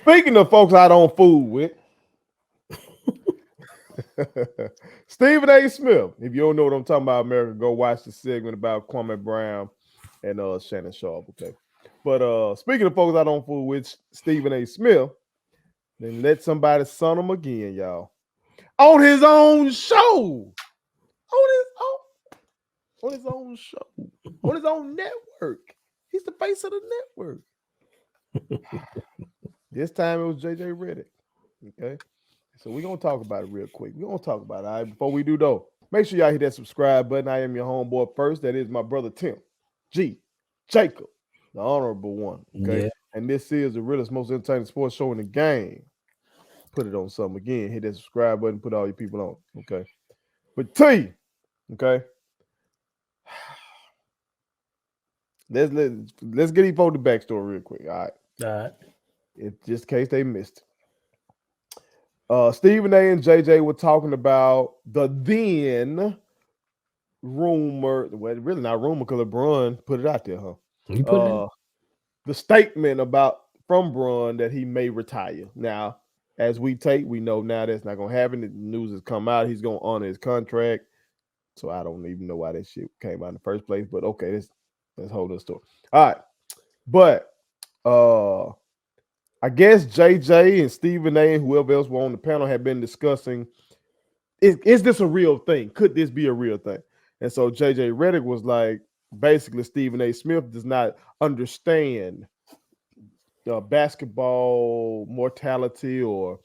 Speaking of folks I don't fool with, Stephen A. Smith. If you don't know what I'm talking about, America, go watch the segment about Kwame Brown and Shannon Sharp. Okay. But speaking of folks I don't fool with, Stephen A. Smith, then let somebody son him again, y'all. On his own show. On his own show. On his own network. He's the face of the network. This time it was JJ Redick. Okay. So we're going to talk about it real quick. We're going to talk about it. All right. Before we do, though, make sure y'all hit that subscribe button. I am your homeboy first. That is my brother Tim G. Jacob, the honorable one. Okay. Yeah. And this is the realest, most entertaining sports show in the game. Put it on something again. Hit that subscribe button. Put all your people on. Okay. But T, okay. Let's get these folks the backstory real quick. All right. Just in case they missed it. Stephen A. and JJ were talking about the then rumor, well, really not rumor because LeBron put it out there, huh? He put it out. The statement from Bron that he may retire. Now, as we know now that's not gonna happen. The news has come out. He's gonna honor his contract. So I don't even know why that shit came out in the first place. But okay, let's hold this story. All right. But I guess JJ and Stephen A. and whoever else were on the panel had been discussing, is this a real thing? Could this be a real thing? And so JJ Redick was like, basically, Stephen A. Smith does not understand basketball mortality or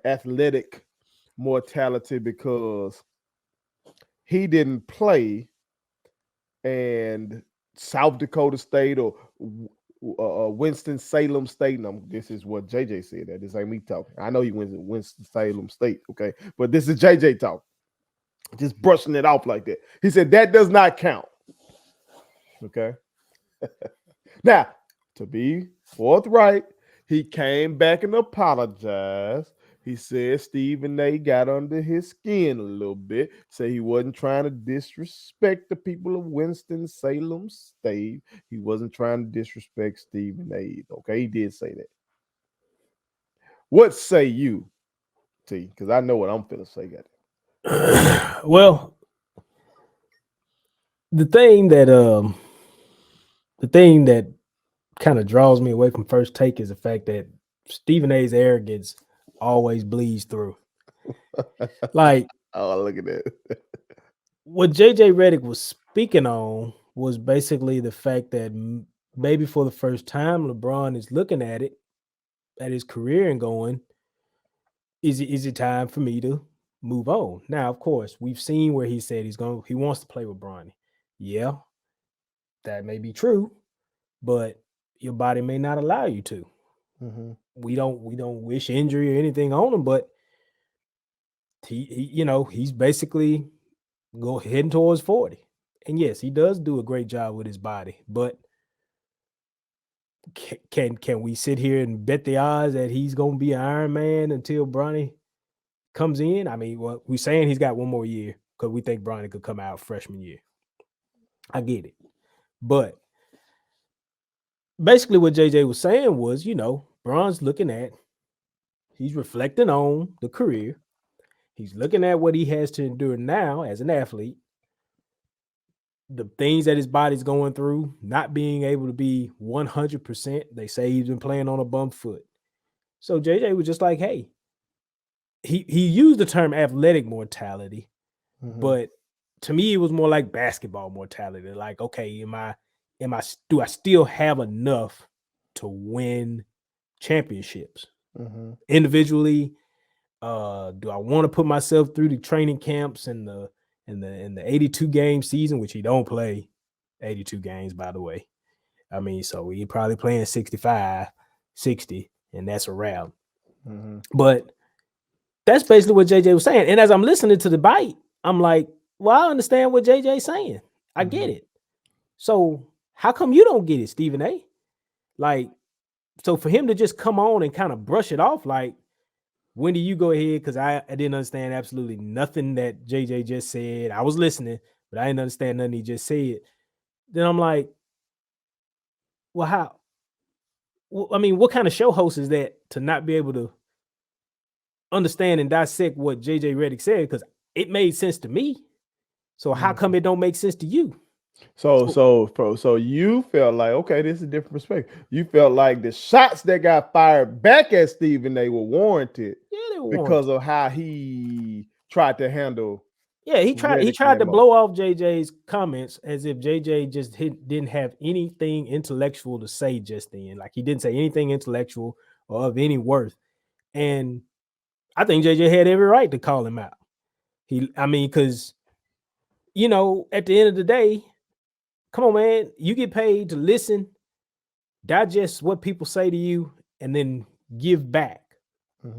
athletic mortality because he didn't play and South Dakota State or Winston-Salem State. And this is what JJ said. That this ain't me talking. I know he went to Winston-Salem State, okay? But this is JJ talking. Just brushing it off like that. He said that does not count. Okay. Now, to be forthright, he came back and apologized. He said Stephen A. got under his skin a little bit. Say he wasn't trying to disrespect the people of Winston-Salem State. He wasn't trying to disrespect Stephen A. Okay, he did say that. What say you, T? Because I know what I'm finna say. Well, the thing that kind of draws me away from First Take is the fact that Stephen A.'s arrogance always bleeds through. Like, oh, look at that. What JJ Redick was speaking on was basically the fact that maybe for the first time, LeBron is looking at his career and going, is it time for me to move on? Now, of course, we've seen where he said he wants to play with Bronny. Yeah, that may be true, but your body may not allow you to. Mm-hmm. We don't wish injury or anything on him, but he's basically heading towards 40. And yes, he does do a great job with his body, but can we sit here and bet the odds that he's going to be an Iron Man until Bronny comes in? I mean, well, we're saying he's got one more year because we think Bronny could come out freshman year. I get it. But basically what JJ was saying was, Bron's he's reflecting on the career. He's looking at what he has to endure now as an athlete, the things that his body's going through, not being able to be 100%. They say he's been playing on a bum foot. So JJ was just like, hey, he used the term athletic mortality, but to me, it was more like basketball mortality. Like, okay, do I still have enough to win championships individually? Do I want to put myself through the training camps and the 82 game season, which he don't play 82 games, by the way. I mean, so he probably playing 65, 60, and that's a wrap. But that's basically what JJ was saying. And as I'm listening to the bite, I'm like, well, I understand what JJ's saying. I get it. So how come you don't get it, Stephen A? Like, so for him to just come on and kind of brush it off, like, when do you go ahead? Because I didn't understand absolutely nothing that JJ just said. I was listening, but I didn't understand nothing he just said. Then I'm like, well, I mean, what kind of show host is that to not be able to understand and dissect what JJ Redick said? Because it made sense to me. So how come it don't make sense to you? So you felt like, okay, this is a different perspective. You felt like the shots that got fired back at Stephen A were warranted Yeah, they were because warranted. of how he tried to handle. Yeah, he tried Redick in to that blow off JJ's comments as if JJ just didn't have anything intellectual to say just then. Like he didn't say anything intellectual or of any worth. And I think JJ had every right to call him out. Because at the end of the day, come on, man, you get paid to listen, digest what people say to you, and then give back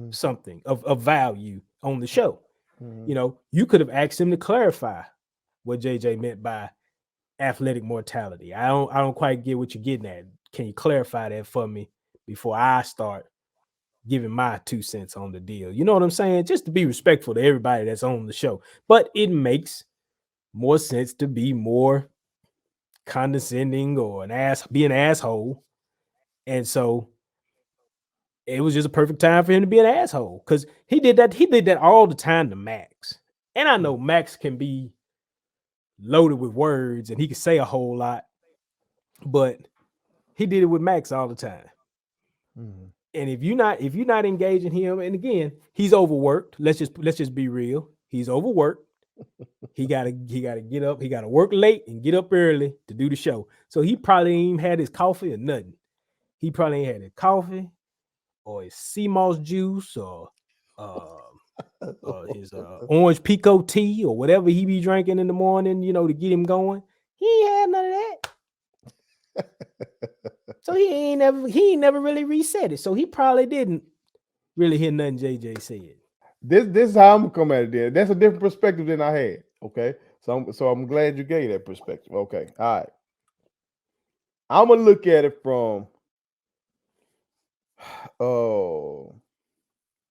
something of value on the show. You could have asked him to clarify what JJ meant by athletic mortality. I don't quite get what you're getting at. Can you clarify that for me before I start giving my 2 cents on the deal? You know what I'm saying? Just to be respectful to everybody that's on the show. But it makes more sense to be more condescending or be an asshole. And so it was just a perfect time for him to be an asshole because he did that all the time to Max. And I know Max can be loaded with words and he can say a whole lot, but he did it with Max all the time. And if you're not engaging him, and again, he's overworked. Let's just be real. He's overworked. He gotta get up. He gotta work late and get up early to do the show. So he probably ain't even had his coffee or nothing. He probably ain't had his coffee or his sea moss juice or his orange pico tea or whatever he be drinking in the morning, to get him going. He ain't had none of that. So he ain't never really reset it. So he probably didn't really hear nothing JJ said. This is how I'm gonna come at it. There, that's a different perspective than I had. Okay, so I'm glad you gave that perspective. Okay, all right. I'm gonna look at it from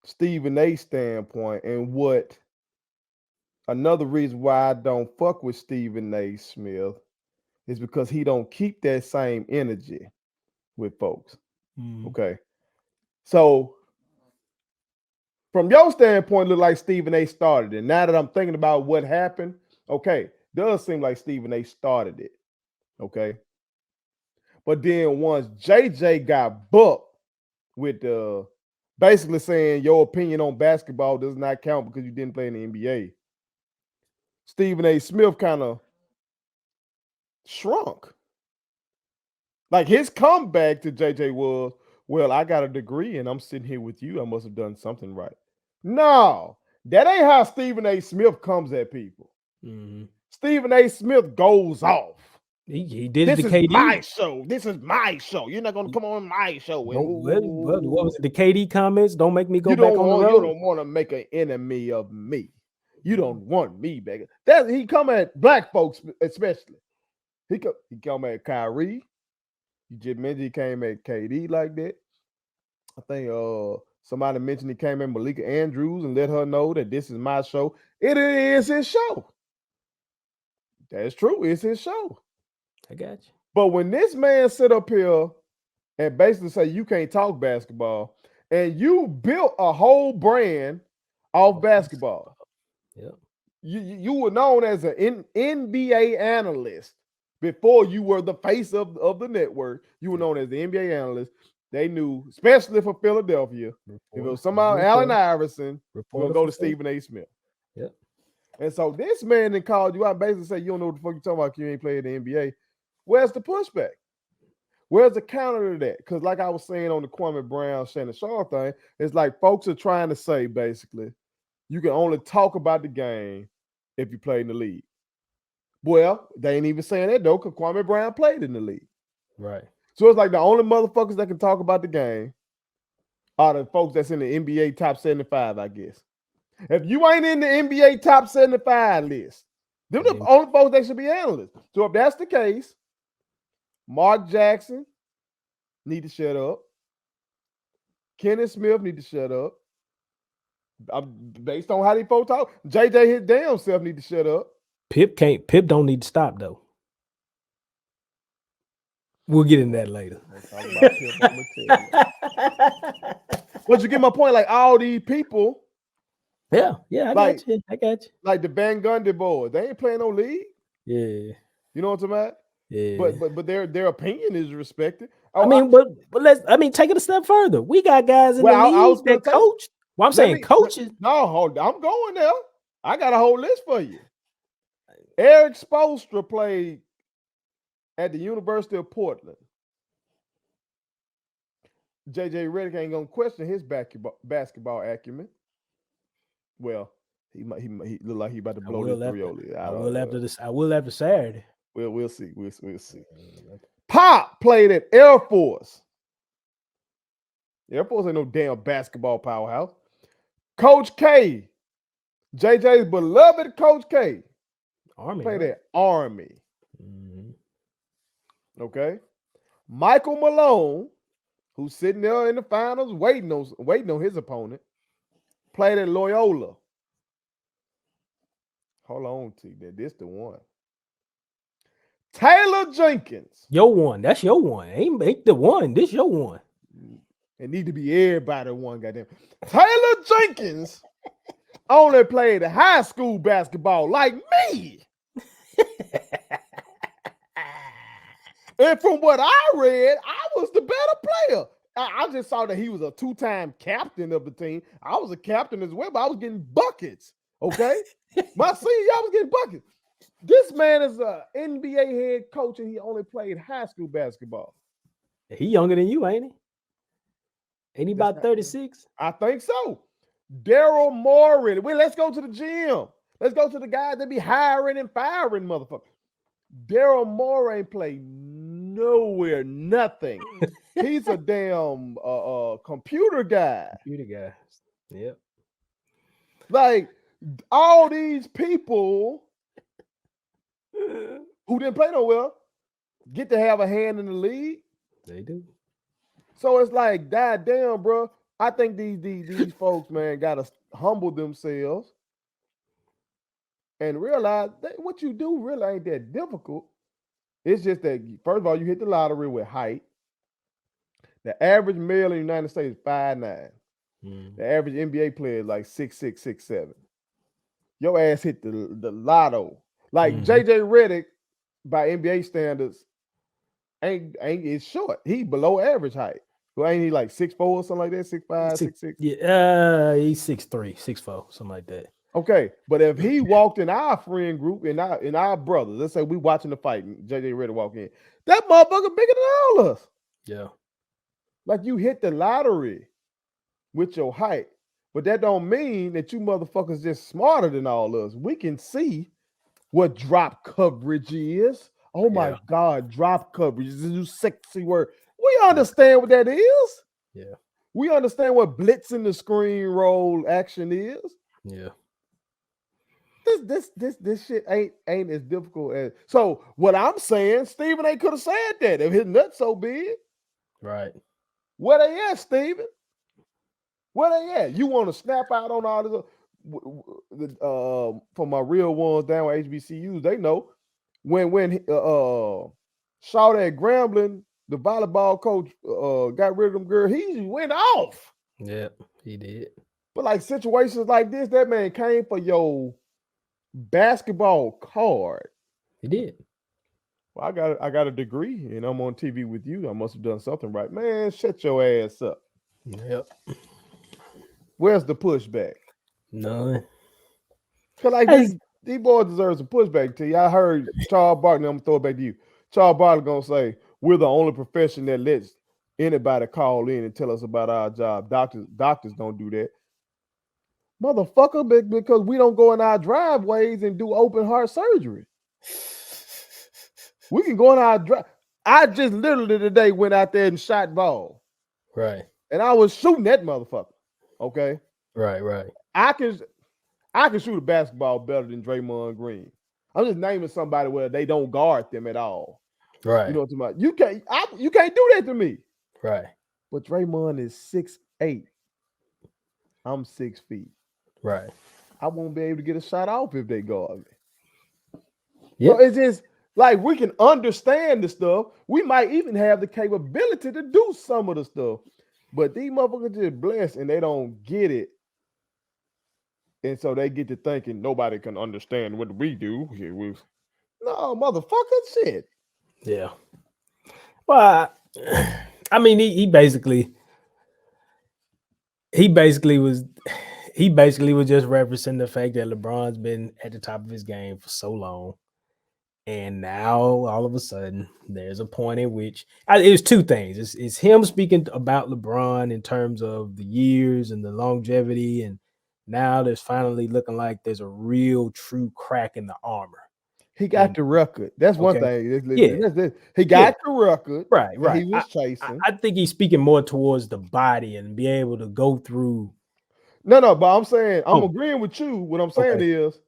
Stephen A standpoint, and what another reason why I don't fuck with Stephen A Smith is because he don't keep that same energy with folks. Okay, so from your standpoint, look like Stephen A started it. Now that I'm thinking about what happened, okay, does seem like Stephen A started it. Okay, but then once JJ got booked with basically saying your opinion on basketball does not count because you didn't play in the NBA, Stephen A Smith kind of shrunk. Like his comeback to JJ was, well, I got a degree and I'm sitting here with you. I must have done something right. No, that ain't how Stephen A Smith comes at people. Stephen A Smith goes off. He did this it to is KD. my show. This is my show. You're not gonna come on my show. What was it? The KD comments? Don't make me go you back don't on want, the road. You don't want to make an enemy of me. You don't want me back. That he come at black folks especially. He come at Kyrie. You just mentioned he came at KD like that. I think somebody mentioned he came at Malika Andrews and let her know that this is my show. It is his show. That's true. It's his show. I got you. But when this man sit up here and basically say you can't talk basketball, and you built a whole brand off basketball. Yep. You were known as an NBA analyst before you were the face of the network. You were known as the NBA analyst. They knew, especially for Philadelphia, if it was somehow Allen Iverson, we're going to go to Stephen A. Smith. Yep. And so this man then called you out, basically say, you don't know what the fuck you're talking about, you ain't playing the NBA. Where's the pushback? Where's the counter to that? Because like I was saying on the Kwame Brown, Shannon Sharp thing, it's like folks are trying to say, basically, you can only talk about the game if you play in the league. Well, they ain't even saying that, though, because Kwame Brown played in the league. Right. So it's like the only motherfuckers that can talk about the game are the folks that's in the NBA top 75, I guess. If you ain't in the NBA top 75 list, they're the only folks that should be analysts. So if that's the case, Mark Jackson need to shut up. Kenneth Smith need to shut up. Based on how these folks talk, JJ his damn self need to shut up. Pip don't need to stop though. We'll get into that later. We'll talk about Pip, I'm gonna tell you. But you get my point. Like all these people, Yeah, I like, got you. I got you. like the Van Gundy boys, they ain't playing no league. Yeah, You know what I'm talking about? yeah. But their opinion is respected. I mean, but take it a step further. We got guys in the I was league gonna that say, coach. Well, I'm saying coaches. No, hold on. I'm going there. I got a whole list for you. Eric Spoelstra played at the University of Portland. JJ Redick ain't gonna question his basketball acumen. Well, he look like he about to blow this 3-0 lead. I will after Saturday. Well, we'll see. We'll see. Pop played at Air Force. Air Force ain't no damn basketball powerhouse. Coach K, JJ's beloved Coach K, Army played right? at Army. Mm-hmm. Okay. Michael Malone, who's sitting there in the finals waiting on his opponent, played at Loyola. Hold on, T. This the one. Taylor Jenkins. Your one. That's your one. Ain't the one. This your one. It need to be everybody one, goddamn. Taylor Jenkins only played high school basketball like me. And from what I read, I was the better player. I just saw that he was a 2-time captain of the team. I was a captain as well, but I was getting buckets. Okay? My senior year, I was getting buckets. This man is an NBA head coach, and he only played high school basketball. He younger than you, ain't he? Ain't he about 36? I think so. Daryl Morey. Well, let's go to the gym. Let's go to the guys that be hiring and firing motherfuckers. Daryl Morey ain't played nowhere, nothing. He's a damn computer guy. Yep. Like all these people who didn't play no well get to have a hand in the league. They do. So it's like, God damn, bro. I think these folks, man, gotta humble themselves and realize that what you do really ain't that difficult. It's just that, first of all, you hit the lottery with height. The average male in the United States is 5'9". The average NBA player is like 6'6", 6'7". Your ass hit the lotto. Like JJ Redick, by NBA standards, ain't is short. He below average height. Well, ain't he like 6'4" or something like that? 6'5", 6'6"? Yeah, he's 6'3", 6'4", something like that. Okay, but if he walked in our friend group, in our brothers, let's say we watching the fight, and JJ Redick walk in, that motherfucker bigger than all us. Yeah. Like you hit the lottery with your height, but that don't mean that you motherfuckers just smarter than all us. We can see what drop coverage is. Oh my God, drop coverage is a new sexy word. We understand what that is. Yeah. We understand what blitzing the screen roll action is. Yeah. This shit ain't as difficult as. So what I'm saying, Stephen ain't could have said that if his nuts so big. Right. Where they at, Stephen? Where they at? You want to snap out on all this? For my real ones down at HBCUs, they know when Shawty at Grambling, the volleyball coach got rid of them girl, he went off. Yep, he did. But like situations like this, that man came for your basketball card. He did. Well, I got a degree and I'm on TV with you. I must have done something right. Man, shut your ass up. Yep. Where's the pushback? None. Cause like these boys deserve some pushback to you. I heard Charles Barkley, I'm gonna throw it back to you. Charles Barkley gonna say, we're the only profession that lets anybody call in and tell us about our job. Doctors don't do that. Motherfucker, because we don't go in our driveways and do open heart surgery. We can go in our drive. I just literally today went out there and shot ball. Right. And I was shooting that motherfucker. Okay. Right. I can shoot a basketball better than Draymond Green. I'm just naming somebody where they don't guard them at all. Right. You know what I'm talking about? You can't do that to me. Right. But Draymond is 6'8". I'm 6 feet. Right. I won't be able to get a shot off if they guard me. Yeah. So it's just Like we can understand the stuff. We might even have the capability to do some of the stuff. But these motherfuckers just blessed and they don't get it. And so they get to thinking nobody can understand what we do. No, motherfucker, shit. Yeah. Well, I mean, he basically was just referencing the fact that LeBron's been at the top of his game for so long. And now all of a sudden there's a point in which it was two things. It's him speaking about LeBron in terms of the years and the longevity. And now there's finally looking like there's a real true crack in the armor. He got And the record. That's one okay. thing. Yeah. He got the record. Right. He was chasing. I think he's speaking more towards the body and be able to go through. No, but I'm saying I'm agreeing with you. What I'm saying Okay. is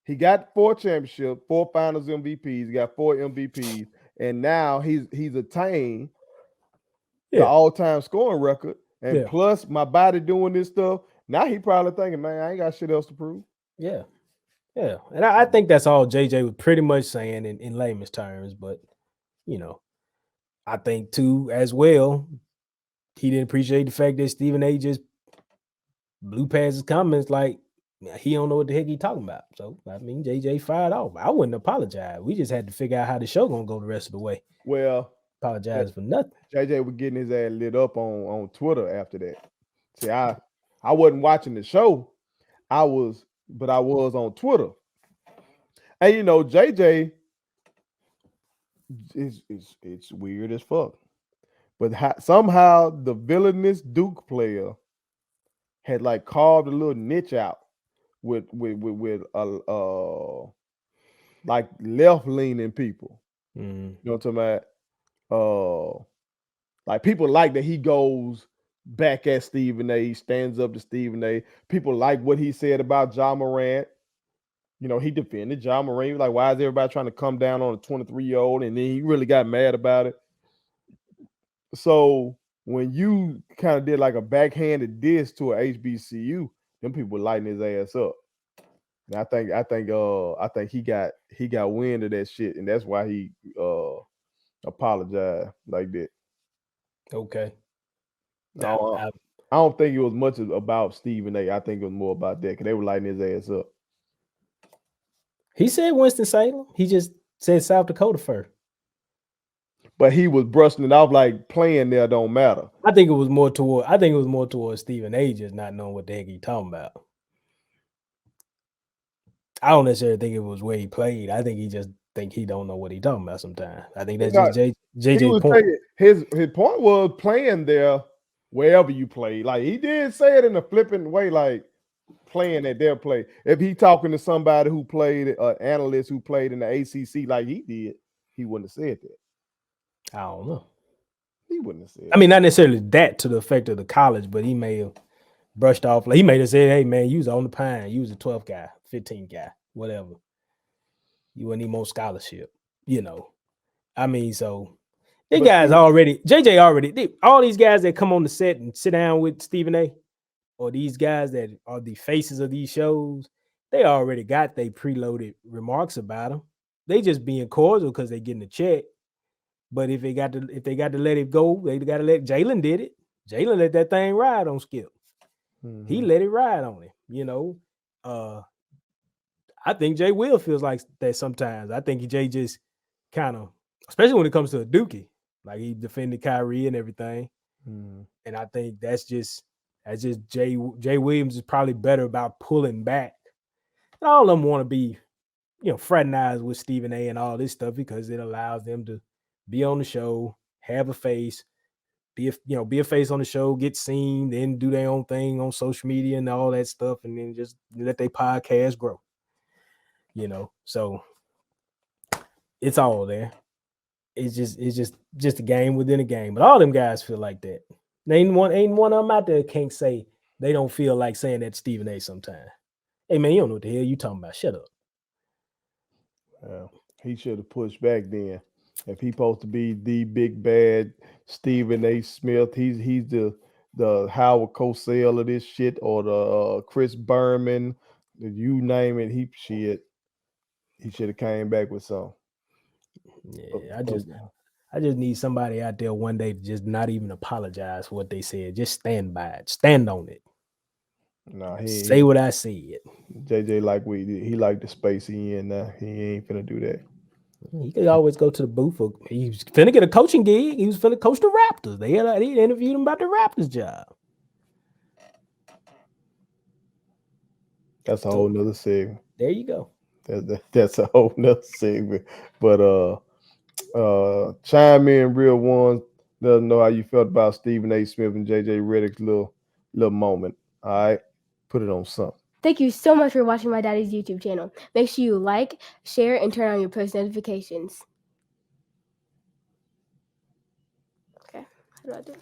he got 4 championships, 4 finals MVPs, he got 4 MVPs, and now he's attained the all-time scoring record. And plus my body doing this stuff. Now he probably thinking, man, I ain't got shit else to prove. Yeah. Yeah. And I think that's all JJ was pretty much saying in layman's terms. But, you know, I think too, as well, he didn't appreciate the fact that Stephen A just blew past his comments like he don't know what the heck he talking about. So, I mean, JJ fired off. I wouldn't apologize. We just had to figure out how the show gonna go the rest of the way. Well, apologize for nothing. JJ was getting his ass lit up on Twitter after that. See, I wasn't watching the show. I was on Twitter. And you know, JJ it's weird as fuck. But somehow the villainous Duke player had like carved a little niche out with like left leaning people. You know what I'm talking about? Like people like that he goes back at Stephen A. He stands up to Stephen A. People like what he said about Ja Morant. You know, he defended Ja Morant. He was like, why is everybody trying to come down on a 23-year-old? And then he really got mad about it. So when you kind of did like a backhanded diss to a HBCU, them people lighting his ass up. And I think he got wind of that shit, and that's why he apologized like that. Okay. I don't think it was much about Stephen A. I think it was more about that because they were lighting his ass up. He said Winston-Salem. He just said South Dakota first. But he was brushing it off like playing there don't matter. I think it was more towards Stephen A. just not knowing what the heck he talking about. I don't necessarily think it was where he played. I think he just think he don't know what he talking about sometimes. I think that's just JJ's point. His point was playing there wherever you play. Like he did say it in a flippant way, like playing at their play. If he talking to somebody who played, an analyst who played in the ACC like he did, he wouldn't have said that. I don't know. He wouldn't have said. I mean, not necessarily that to the effect of the college, but he may have brushed off. Like he may have said, "Hey, man, you was on the pine. You was a 12th guy, 15th guy, whatever. You wouldn't need more scholarship, you know." I mean, so these guys already, JJ already, all these guys that come on the set and sit down with Stephen A. or these guys that are the faces of these shows, they already got their preloaded remarks about them. They just being cordial because they getting a check. But if they got to let it go, they got to let Jalen did it. Jalen let that thing ride on Skip. Mm-hmm. He let it ride on him, you know. I think Jay Will feels like that sometimes. I think Jay just kind of, especially when it comes to a Dookie, like he defended Kyrie and everything. Mm-hmm. And I think that's just Jay Williams is probably better about pulling back. And all of them want to be, you know, fraternized with Stephen A. and all this stuff because it allows them to be on the show, have a face, be a face on the show, get seen, then do their own thing on social media and all that stuff, and then just let their podcast grow. You know, so it's all there. It's just a game within a game. But all them guys feel like that. Ain't one of them out there can't say they don't feel like saying that to Stephen A. sometimes. Hey man, you don't know what the hell you talking about. Shut up. He should have pushed back then. If he supposed to be the big bad Stephen A. Smith, he's the Howard Cosell of this shit, or the Chris Berman, you name it. He shit. He should have came back with some. Yeah, I just need somebody out there one day to just not even apologize for what they said. Just stand by it. Stand on it. Nah, Say what I said. JJ he like the space he in now. He ain't finna do that. He could always go to the booth. He was finna get a coaching gig. He was finna coach the Raptors. They interviewed him about the Raptors job. That's a whole nother segment. There you go. That's a whole nother segment. But chime in, real ones. Let us know how you felt about Stephen A. Smith and JJ Redick's little moment. All right, put it on something. Thank you so much for watching my daddy's YouTube channel. Make sure you like, share, and turn on your post notifications. Okay, how do I do it?